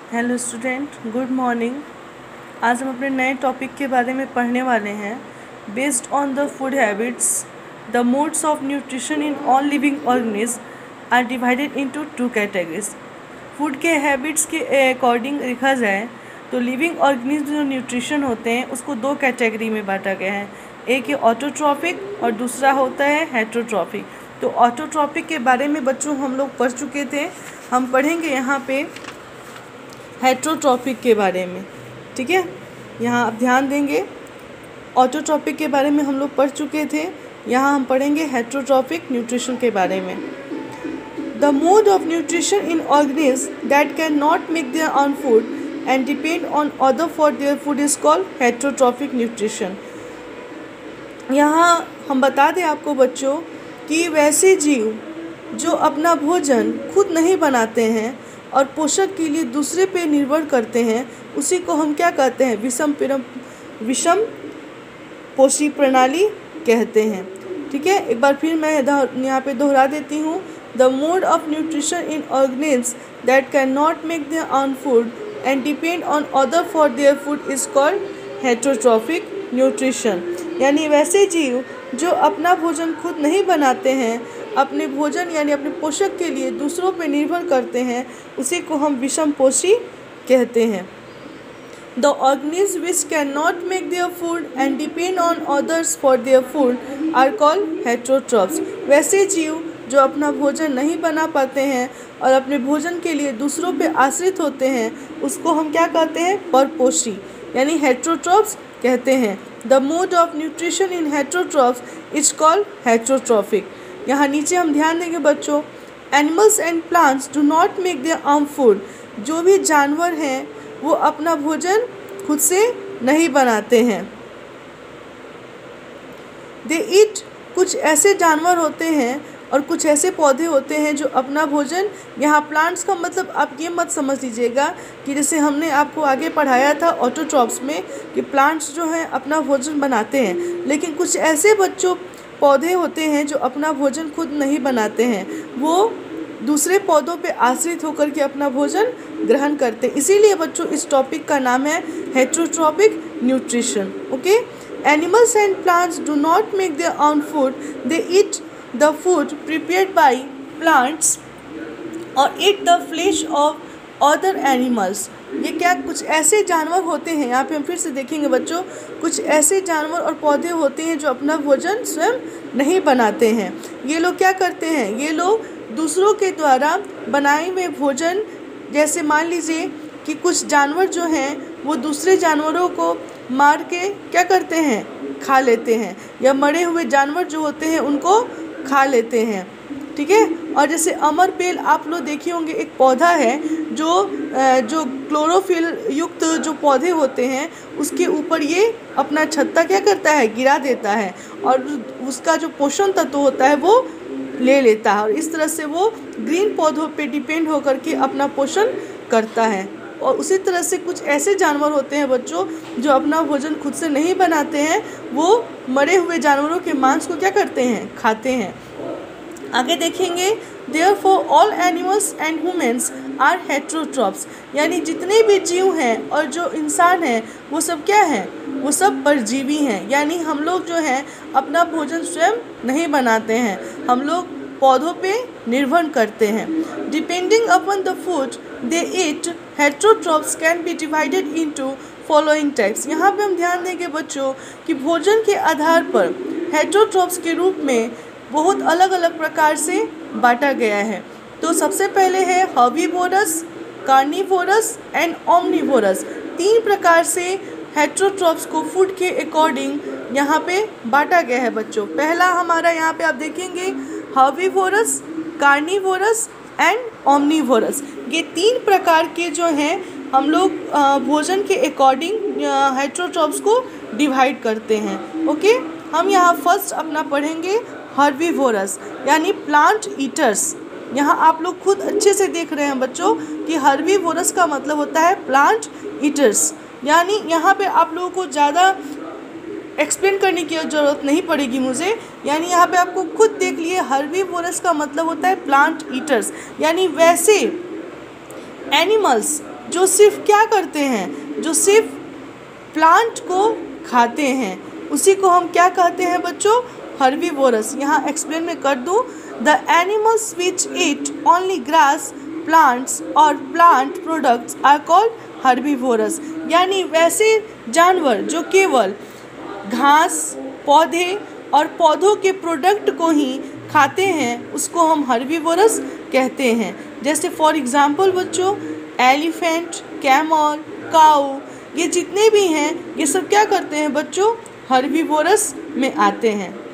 Hello student, good morning. आज हम अपने नए टॉपिक के बारे में पढ़ने वाले हैं। Based on the food habits, the modes of nutrition in all living organism are divided into two categories. Food के हैबिट्स के अकॉर्डिंग देखा जाए तो लिविंग ऑर्गेनिज्म जो न्यूट्रिशन होते हैं उसको दो कैटेगरी में बांटा गया है। एक है ऑटोट्रॉफिक और दूसरा होता है हेटरोट्रॉफिक। तो ऑटोट्रॉफिक के बारे में बच्चों हम लोग पढ़ चुके थे। हम पढ़ेंगे यहाँ पे हेटरोट्रॉफिक के बारे में। ठीक है, यहाँ आप ध्यान देंगे। ऑटोट्रॉफिक के बारे में हम लोग पढ़ चुके थे, यहाँ हम पढ़ेंगे हेटरोट्रॉफिक न्यूट्रिशन के बारे में। The mode of nutrition in organism that can not make there on food and depend on other for their food is called heterotrophic nutrition. यहाँ हम बता दें आपको बच्चों कि वैसे जीव जो अपना भोजन खुद नहीं बनाते हैं और पोषक के लिए दूसरे पे निर्भर करते हैं, उसी को हम क्या कहते हैं? विषम पोषी प्रणाली कहते हैं। ठीक है, एक बार फिर मैं यहाँ पे दोहरा देती हूँ। The mode of nutrition in organism that can not make there on food and depend on other for their food is called heterotrophic nutrition. यानी वैसे जीव जो अपना भोजन खुद नहीं बनाते हैं, अपने भोजन यानी अपने पोषक के लिए दूसरों पर निर्भर करते हैं, उसी को हम विषम पोषी कहते हैं। The organism which can not make their food and depend on others for their food are called heterotrophs. वैसे जीव जो अपना भोजन नहीं बना पाते हैं और अपने भोजन के लिए दूसरों पर आश्रित होते हैं, उसको हम क्या कहते हैं? परपोषी यानी हेटरोट्रॉफ्स कहते हैं। The mode of nutrition in heterotrophs is called heterotrophic. यहाँ नीचे हम ध्यान देंगे बच्चों, animals and plants do not make their own food. जो भी जानवर हैं वो अपना भोजन खुद से नहीं बनाते हैं। दे ईट, कुछ ऐसे जानवर होते हैं और कुछ ऐसे पौधे होते हैं जो अपना भोजन, यहाँ प्लांट्स का मतलब आप ये मत समझ लीजिएगा कि जैसे हमने आपको आगे पढ़ाया था ऑटोट्रॉफ्स में कि प्लांट्स जो हैं अपना भोजन बनाते हैं, लेकिन कुछ ऐसे बच्चों पौधे होते हैं जो अपना भोजन खुद नहीं बनाते हैं, वो दूसरे पौधों पे आश्रित होकर के अपना भोजन ग्रहण करते हैं। इसीलिए बच्चों इस टॉपिक का नाम है heterotrophic nutrition. Okay, animals and plants do not make their own food, they eat the food prepared by plants or eat the flesh of other animals. ये क्या कुछ ऐसे जानवर होते हैं, यहाँ पे हम फिर से देखेंगे बच्चों, कुछ ऐसे जानवर और पौधे होते हैं जो अपना भोजन स्वयं नहीं बनाते हैं। ये लोग क्या करते हैं? ये लोग दूसरों के द्वारा बनाए हुए भोजन, जैसे मान लीजिए कि कुछ जानवर जो हैं वो दूसरे जानवरों को मार के क्या करते हैं? खा लेते हैं, या मरे हुए जानवर जो होते हैं उनको खा लेते हैं। ठीक है, और जैसे अमरबेल आप लोग देखे होंगे, एक पौधा है जो क्लोरोफिल युक्त जो पौधे होते हैं उसके ऊपर ये अपना छत्ता क्या करता है? गिरा देता है, और उसका जो पोषण तत्व होता है वो ले लेता है, और इस तरह से वो ग्रीन पौधों पे डिपेंड होकर के अपना पोषण करता है। और उसी तरह से कुछ ऐसे जानवर होते हैं बच्चों जो अपना भोजन खुद से नहीं बनाते हैं, वो मरे हुए जानवरों के मांस को क्या करते हैं? खाते हैं। आगे देखेंगे, therefore all animals and humans are heterotrophs। यानी जितने भी जीव हैं और जो इंसान हैं वो सब क्या हैं? वो सब परजीवी हैं। यानी हम लोग जो हैं अपना भोजन स्वयं नहीं बनाते हैं, हम लोग पौधों पे निर्भर करते हैं। Depending upon the food they eat, heterotrophs can be divided into following types. यहाँ पे हम ध्यान देंगे बच्चों कि भोजन के आधार पर हेटरोट्रॉफ्स के रूप में बहुत अलग अलग प्रकार से बांटा गया है। तो सबसे पहले है हर्बीवोरस, कार्निवोरस एंड ओमनिवोरस। तीन प्रकार से हेटरोट्रॉफ्स को फूड के अकॉर्डिंग यहाँ पे बांटा गया है बच्चों। पहला हमारा यहाँ पे आप देखेंगे हर्बीवोरस, कार्निवोरस एंड ओमनिवोरस। ये तीन प्रकार के जो हैं हम लोग भोजन के अकॉर्डिंग हेटरोट्रॉफ्स को डिवाइड करते हैं। ओके, हम यहाँ फर्स्ट अपना पढ़ेंगे हर्बीवोरस यानी प्लांट ईटर्स। यहाँ आप लोग खुद अच्छे से देख रहे हैं बच्चों कि हर्बीवोरस का मतलब होता है प्लांट ईटर्स। यानी यहाँ पे आप लोगों को ज़्यादा एक्सप्लेन करने की ज़रूरत नहीं पड़ेगी मुझे, यानी यहाँ पे आपको खुद देख लिए हर्बीवोरस का मतलब होता है प्लांट ईटर्स। यानी वैसे एनिमल्स जो सिर्फ क्या करते हैं, जो सिर्फ प्लांट को खाते हैं, उसी को हम क्या कहते हैं बच्चों, हर्बीवोरस। यहाँ एक्सप्लेन में कर दूँ, the animals which eat only grass, plants or plant products are called herbivorous. यानी वैसे जानवर जो केवल घास, पौधे और पौधों के प्रोडक्ट को ही खाते हैं, उसको हम हर्बीवोरस कहते हैं। जैसे फॉर एग्जांपल बच्चों, एलिफेंट, कैमल, काऊ, ये जितने भी हैं ये सब क्या करते हैं बच्चों, हर्बीवोरस में आते हैं।